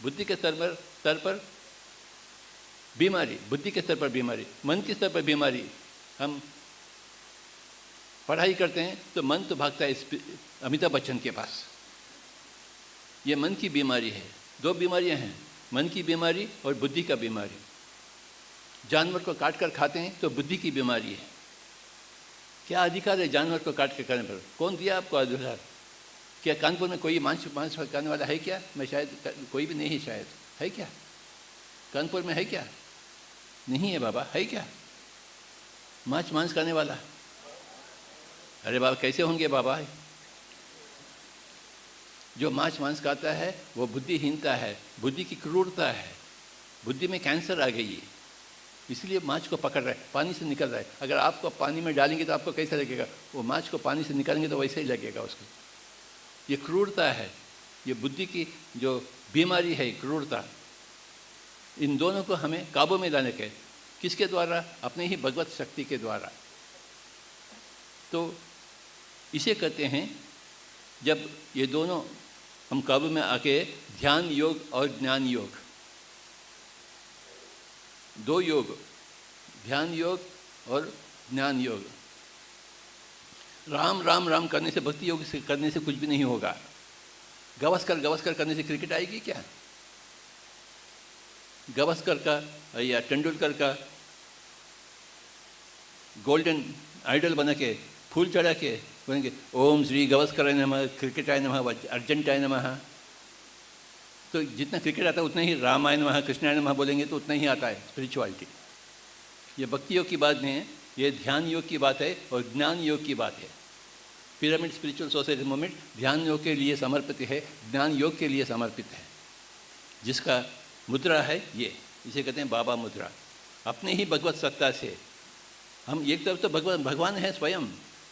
बुद्धि के स्तर पर बीमारी, बुद्धि के स्तर पर बीमारी, मन के स्तर पर बीमारी। हम पढ़ाई करते हैं तो मन तो भागता है अमिताभ बच्चन के पास। ये मन की बीमारी है। दो बीमारियां हैं, मन की बीमारी और बुद्धि का बीमारी। जानवर को काट कर खाते हैं तो बुद्धि की बीमारी है। क्या अधिकार है जानवर को काट कर खाने पर? कौन दिया आपको अधिकार? क्या कानपुर में कोई मांस खाने वाला है क्या? मैं शायद कोई भी नहीं है, शायद है क्या? कानपुर में है क्या? नहीं है बाबा, है क्या मांस खाने वाला? अरे बाबा कैसे होंगे बाबा? जो मांस खाता है वो बुद्धिहीनता है, बुद्धि की क्रूरता है, बुद्धि में कैंसर आ गई है, इसलिए मांस को पकड़ रहा है, पानी से निकल रहा है। अगर आपको पानी में डालेंगे तो आपको कैसा लगेगा? वो मांस को पानी से निकालेंगे तो वैसे ही लगेगा उसको। ये क्रूरता है, ये बुद्धि की जो बीमारी है, क्रूरता। इन दोनों को हमें काबू में लाने के, किसके द्वारा? अपने ही भगवत शक्ति के द्वारा। तो इसे कहते हैं, जब ये दोनों हम काबू में आके, ध्यान योग और ज्ञान योग, दो योग, ध्यान योग और ज्ञान योग। राम राम राम करने से, भक्ति योग से करने से कुछ भी नहीं होगा। गवास्कर करने से क्रिकेट आएगी क्या? गवास्कर का या तेंदुलकर का गोल्डन आइडल बना के, फूल चढ़ा के बोलेंगे ओम श्री गवास्कराय नमः, क्रिकेटाय नमः, अर्जेंटाय नमः। तो जितना क्रिकेट आता है उतना ही रामाय नमः, कृष्णाय नमः बोलेंगे तो उतना ही आता है स्पिरिचुअलिटी। ये भक्ति योग की बात नहीं है, ये ध्यान योग की बात है और ज्ञान योग की बात है। पिरामिड स्पिरिचुअल सोसाइटी मूवमेंट ध्यान योग के लिए समर्पित है, ज्ञान योग के लिए समर्पित है। जिसका मुद्रा है ये, इसे कहते हैं बाबा मुद्रा। अपने ही भगवत सत्ता से हम एक तरफ तो भगवान है स्वयं,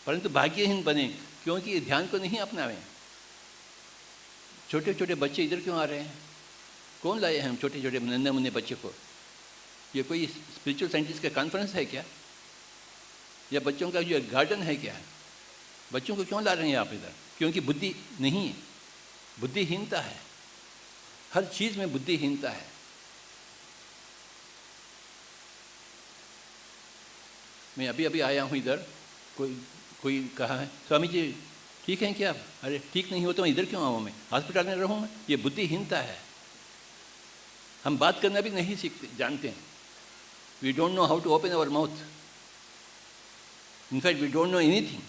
परंतु भाग्यहीन बने क्योंकि ध्यान को नहीं अपनावें। छोटे छोटे बच्चे इधर क्यों आ रहे हैं? कौन लाए हैं हम छोटे छोटे नन्हे मुन्ने बच्चे को? ये कोई स्पिरिचुअल साइंटिस्ट का कॉन्फ्रेंस है क्या? या बच्चों का जो गार्डन है क्या? बच्चों को क्यों ला रहे हैं आप इधर? क्योंकि बुद्धि नहीं है, बुद्धिहीनता है, हर चीज़ में बुद्धिहीनता है। मैं अभी अभी आया हूँ इधर, कोई कहा है स्वामी जी ठीक है क्या? अरे ठीक नहीं हो तो मैं इधर क्यों आऊँ? मैं हॉस्पिटल में रहूँ? मैं ये बुद्धिहीनता है। हम बात करना भी नहीं सीखते, जानते हैं। We don't know how to open our mouth. In fact we don't know anything.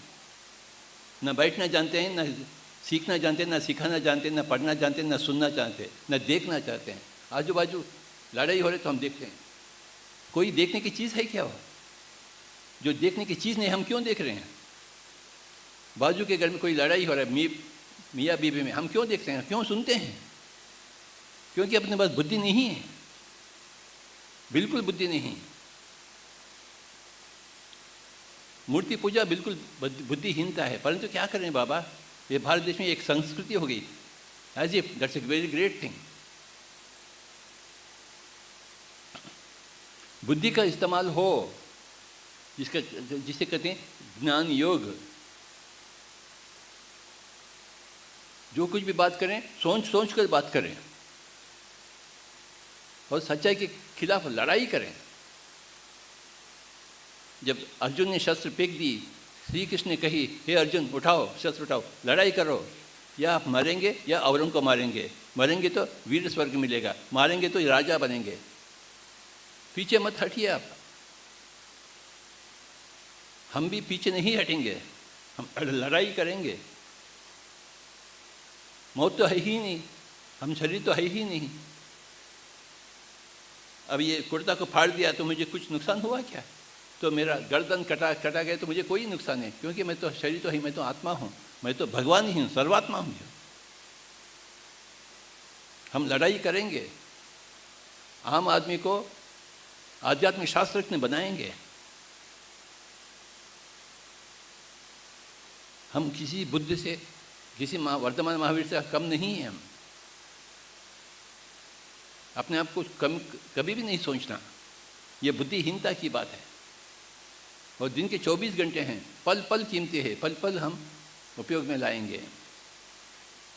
ना बैठना जानते हैं, ना सीखना जानते हैं, ना सिखाना जानते हैं, ना पढ़ना जानते हैं, ना सुनना चाहते हैं, ना देखना चाहते हैं। आजू बाजू लड़ाई हो रही तो हम देखते हैं। कोई देखने की चीज़ है क्या? वो जो देखने की चीज़ नहीं, हम क्यों देख रहे हैं? बाजू के घर में कोई लड़ाई हो रहा है मियाँ बीवी में, हम क्यों देखते हैं, क्यों सुनते हैं? क्योंकि अपने पास बुद्धि नहीं है, बिल्कुल बुद्धि नहीं। मूर्ति पूजा बिल्कुल बुद्धिहीनता है। परंतु क्या करें बाबा, ये भारत देश में एक संस्कृति हो गई, as if that's a very great thing. बुद्धि का इस्तेमाल हो, जिसे कहते हैं ज्ञान योग। जो कुछ भी बात करें सोच कर बात करें और सच्चाई के खिलाफ लड़ाई करें। जब अर्जुन ने शस्त्र फेंक दी, श्री कृष्ण ने कही हे अर्जुन उठाओ शस्त्र उठाओ, लड़ाई करो, या आप मरेंगे या औरों को मारेंगे। मरेंगे तो वीर स्वर्ग मिलेगा, मारेंगे तो राजा बनेंगे। पीछे मत हटिए आप। हम भी पीछे नहीं हटेंगे, हम लड़ाई करेंगे। मौत तो है ही नहीं, हम शरीर तो है ही नहीं। अब ये कुर्ता को फाड़ दिया तो मुझे कुछ नुकसान हुआ क्या? तो मेरा गर्दन कटा गया तो मुझे कोई नुकसान नहीं, क्योंकि मैं तो शरीर तो ही, मैं तो आत्मा हूँ, मैं तो भगवान ही हूँ, सर्वात्मा हूँ। हम लड़ाई करेंगे। आम आदमी को आध्यात्मिक शास्त्रज्ञ बनाएंगे। हम किसी बुद्ध से, किसी वर्तमान महावीर से कम नहीं है। हम अपने आप को कम कभी भी नहीं सोचना, ये बुद्धिहीनता की बात है। और दिन के 24 घंटे हैं, पल पल कीमती है, पल पल हम उपयोग में लाएंगे।